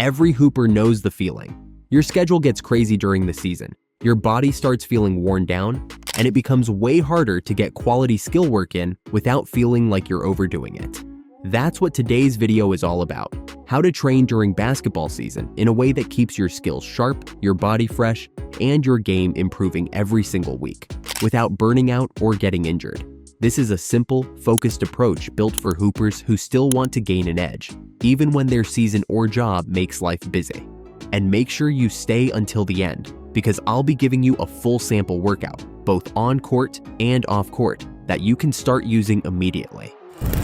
Every hooper knows the feeling. Your schedule gets crazy during the season. Your body starts feeling worn down, and it becomes way harder to get quality skill work in without feeling like you're overdoing it. That's what today's video is all about. How to train during basketball season in a way that keeps your skills sharp, your body fresh, and your game improving every single week, without burning out or getting injured. This is a simple, focused approach built for hoopers who still want to gain an edge, even when their season or job makes life busy. And make sure you stay until the end, because I'll be giving you a full sample workout, both on court and off court, that you can start using immediately.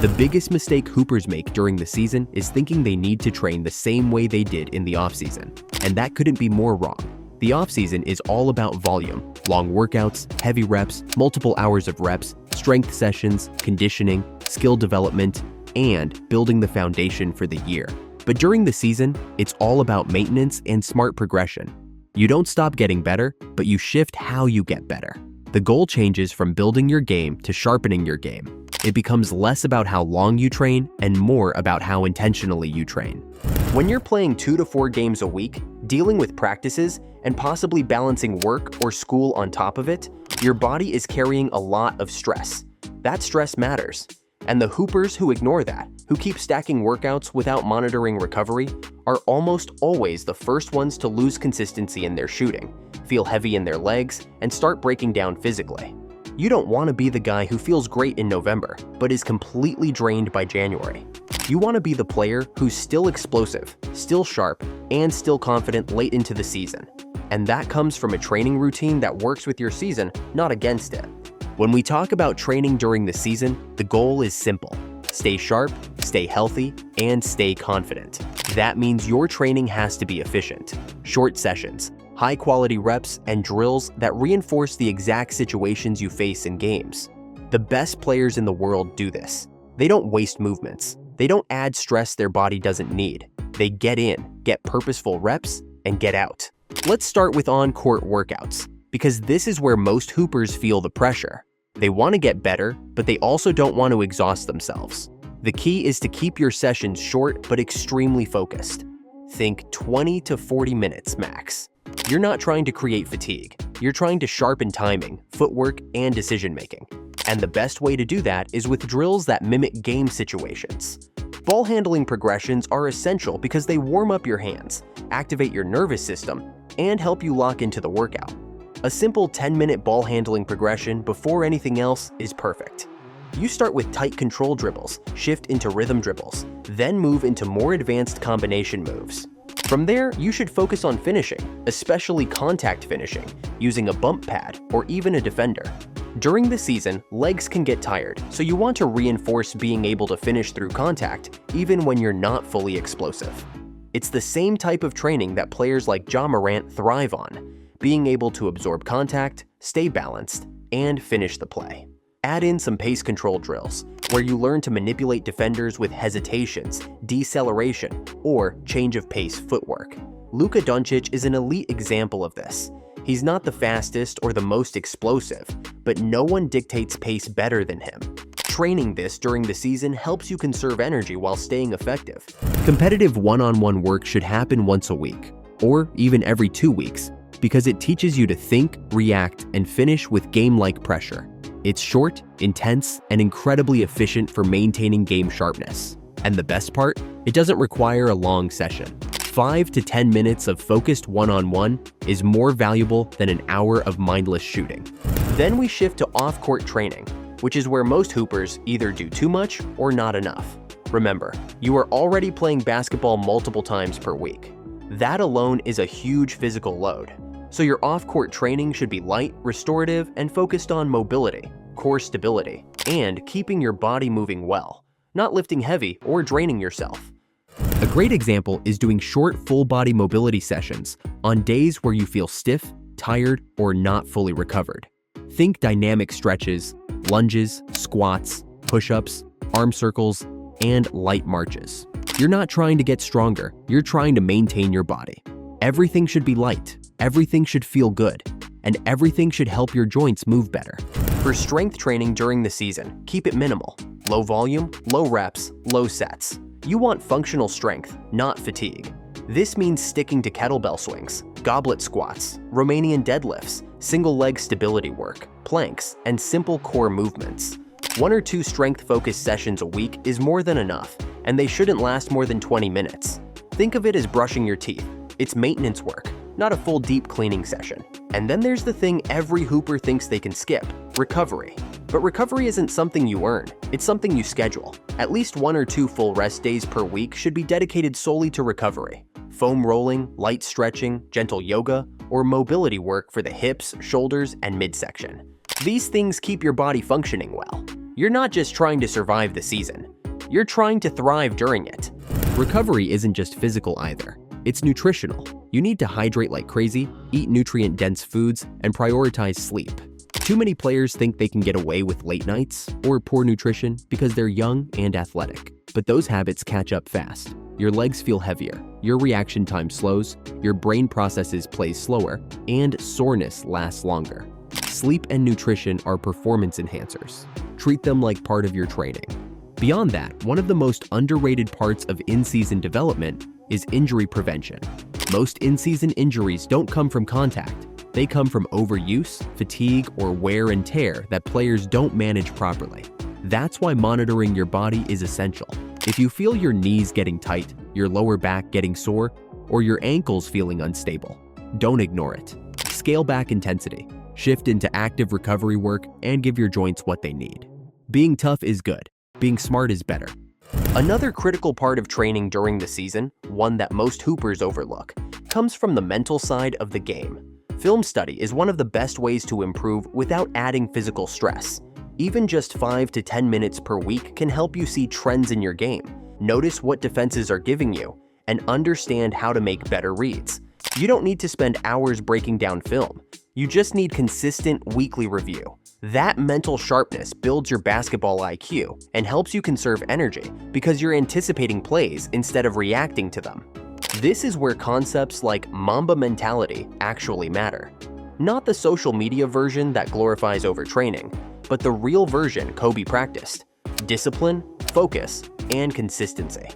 The biggest mistake hoopers make during the season is thinking they need to train the same way they did in the offseason, and that couldn't be more wrong. The offseason is all about volume, long workouts, heavy reps, multiple hours of reps, strength sessions, conditioning, skill development, and building the foundation for the year. But during the season, it's all about maintenance and smart progression. You don't stop getting better, but you shift how you get better. The goal changes from building your game to sharpening your game. It becomes less about how long you train and more about how intentionally you train. When you're playing 2 to 4 games a week, dealing with practices, and possibly balancing work or school on top of it, your body is carrying a lot of stress. That stress matters. And the hoopers who ignore that, who keep stacking workouts without monitoring recovery, are almost always the first ones to lose consistency in their shooting, feel heavy in their legs, and start breaking down physically. You don't want to be the guy who feels great in November, but is completely drained by January. You want to be the player who's still explosive, still sharp, and still confident late into the season. And that comes from a training routine that works with your season, not against it. When we talk about training during the season, the goal is simple. Stay sharp, stay healthy, and stay confident. That means your training has to be efficient. Short sessions, high-quality reps, and drills that reinforce the exact situations you face in games. The best players in the world do this. They don't waste movements. They don't add stress their body doesn't need. They get in, get purposeful reps, and get out. Let's start with on-court workouts, because this is where most hoopers feel the pressure. They want to get better, but they also don't want to exhaust themselves. The key is to keep your sessions short but extremely focused. Think 20 to 40 minutes max. You're not trying to create fatigue. You're trying to sharpen timing, footwork, and decision-making. And the best way to do that is with drills that mimic game situations. Ball handling progressions are essential because they warm up your hands, activate your nervous system, and help you lock into the workout. A simple 10-minute ball handling progression before anything else is perfect. You start with tight control dribbles, shift into rhythm dribbles, then move into more advanced combination moves. From there, you should focus on finishing, especially contact finishing, using a bump pad or even a defender. During the season, legs can get tired, so you want to reinforce being able to finish through contact even when you're not fully explosive. It's the same type of training that players like Ja Morant thrive on, being able to absorb contact, stay balanced, and finish the play. Add in some pace control drills, where you learn to manipulate defenders with hesitations, deceleration, or change of pace footwork. Luka Doncic is an elite example of this. He's not the fastest or the most explosive, but no one dictates pace better than him. Training this during the season helps you conserve energy while staying effective. Competitive one-on-one work should happen once a week, or even every 2 weeks, because it teaches you to think, react, and finish with game-like pressure. It's short, intense, and incredibly efficient for maintaining game sharpness. And the best part? It doesn't require a long session. 5 to 10 minutes of focused one-on-one is more valuable than an hour of mindless shooting. Then we shift to off-court training, which is where most hoopers either do too much or not enough. Remember, you are already playing basketball multiple times per week. That alone is a huge physical load. So your off-court training should be light, restorative, and focused on mobility, core stability, and keeping your body moving well, not lifting heavy or draining yourself. A great example is doing short full-body mobility sessions on days where you feel stiff, tired, or not fully recovered. Think dynamic stretches, lunges, squats, push-ups, arm circles, and light marches. You're not trying to get stronger, you're trying to maintain your body. Everything should be light, everything should feel good, and everything should help your joints move better. For strength training during the season, keep it minimal. Low volume, low reps, low sets. You want functional strength, not fatigue. This means sticking to kettlebell swings, goblet squats, Romanian deadlifts, single leg stability work, planks, and simple core movements. 1 or 2 strength-focused sessions a week is more than enough, and they shouldn't last more than 20 minutes. Think of it as brushing your teeth. It's maintenance work, not a full deep cleaning session. And then there's the thing every hooper thinks they can skip: recovery. But recovery isn't something you earn, it's something you schedule. At least 1 or 2 full rest days per week should be dedicated solely to recovery. Foam rolling, light stretching, gentle yoga, or mobility work for the hips, shoulders, and midsection. These things keep your body functioning well. You're not just trying to survive the season, you're trying to thrive during it. Recovery isn't just physical either. It's nutritional. You need to hydrate like crazy, eat nutrient-dense foods, and prioritize sleep. Too many players think they can get away with late nights or poor nutrition because they're young and athletic. But those habits catch up fast. Your legs feel heavier, your reaction time slows, your brain processes plays slower, and soreness lasts longer. Sleep and nutrition are performance enhancers. Treat them like part of your training. Beyond that, one of the most underrated parts of in-season development is injury prevention. Most in-season injuries don't come from contact. They come from overuse, fatigue, or wear and tear that players don't manage properly. That's why monitoring your body is essential. If you feel your knees getting tight, your lower back getting sore, or your ankles feeling unstable, don't ignore it. Scale back intensity, shift into active recovery work, and give your joints what they need. Being tough is good. Being smart is better. Another critical part of training during the season, one that most hoopers overlook, comes from the mental side of the game. Film study is one of the best ways to improve without adding physical stress. Even just 5 to 10 minutes per week can help you see trends in your game, notice what defenses are giving you, and understand how to make better reads. You don't need to spend hours breaking down film. You just need consistent weekly review. That mental sharpness builds your basketball IQ and helps you conserve energy because you're anticipating plays instead of reacting to them. This is where concepts like Mamba mentality actually matter. Not the social media version that glorifies overtraining, but the real version Kobe practiced: discipline, focus, and consistency.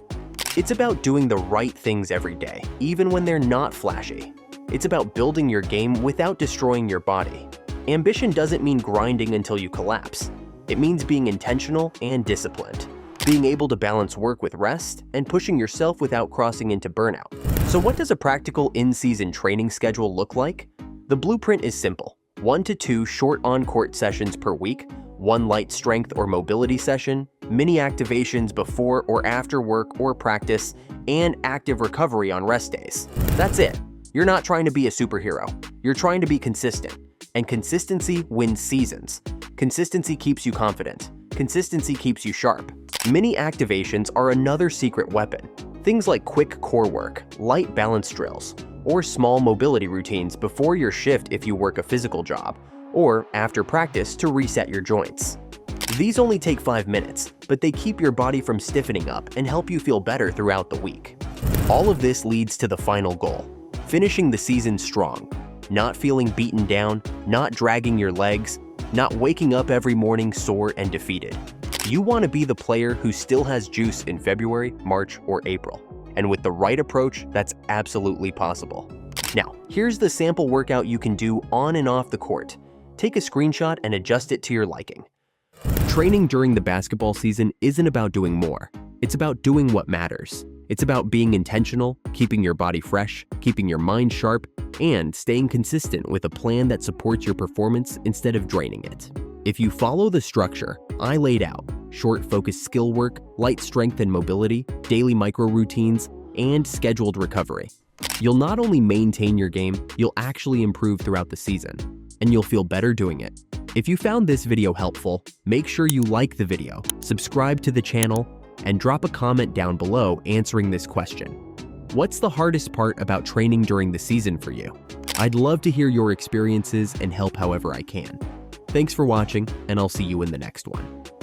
It's about doing the right things every day, even when they're not flashy. It's about building your game without destroying your body. Ambition doesn't mean grinding until you collapse. It means being intentional and disciplined, being able to balance work with rest, and pushing yourself without crossing into burnout. So what does a practical in-season training schedule look like? The blueprint is simple: 1 to 2 short on-court sessions per week, 1 light strength or mobility session, mini activations before or after work or practice, and active recovery on rest days. That's it. You're not trying to be a superhero. You're trying to be consistent. And consistency wins seasons. Consistency keeps you confident. Consistency keeps you sharp. Mini activations are another secret weapon. Things like quick core work, light balance drills, or small mobility routines before your shift if you work a physical job, or after practice to reset your joints. These only take 5 minutes, but they keep your body from stiffening up and help you feel better throughout the week. All of this leads to the final goal: finishing the season strong. Not feeling beaten down, not dragging your legs, not waking up every morning sore and defeated. You want to be the player who still has juice in February, March, or April. And with the right approach, that's absolutely possible. Now, here's the sample workout you can do on and off the court. Take a screenshot and adjust it to your liking. Training during the basketball season isn't about doing more. It's about doing what matters. It's about being intentional, keeping your body fresh, keeping your mind sharp, and staying consistent with a plan that supports your performance instead of draining it. If you follow the structure I laid out, short focused skill work, light strength and mobility, daily micro routines, and scheduled recovery, you'll not only maintain your game, you'll actually improve throughout the season, and you'll feel better doing it. If you found this video helpful, make sure you like the video, subscribe to the channel, and drop a comment down below answering this question. What's the hardest part about training during the season for you? I'd love to hear your experiences and help however I can. Thanks for watching, and I'll see you in the next one.